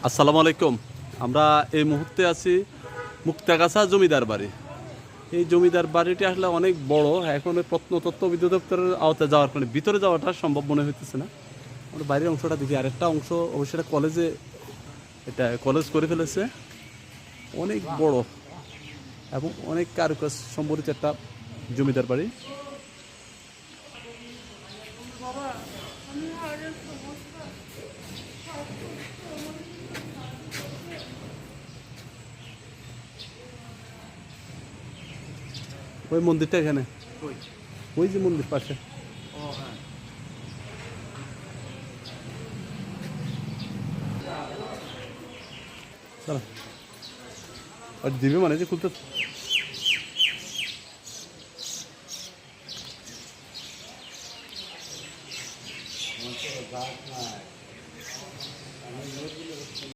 আসসালামু আলাইকুম। আমরা এই মুহূর্তে আছি মুক্তাগাছা জমিদার বাড়ি। এই জমিদার বাড়িটি আসলে অনেক বড়। এখন ওই প্রত্নতত্ত্ব অধিদপ্তরের আওতায় যাওয়ার কারণে ভিতরে যাওয়াটা সম্ভব মনে হইতেছে না। আমরা বাইরের অংশটা দেখি, আরেকটা অংশ অবশ্যই এটা কলেজে, এটা কলেজ করে ফেলেছে। অনেক বড় এবং অনেক কারুকাজ সম্বলিত একটা জমিদার বাড়ি। ওই মন্দিরটা এখানে, ওই যে মন্দির পাশে। চলো, আর দিবে মানে যে খুলতে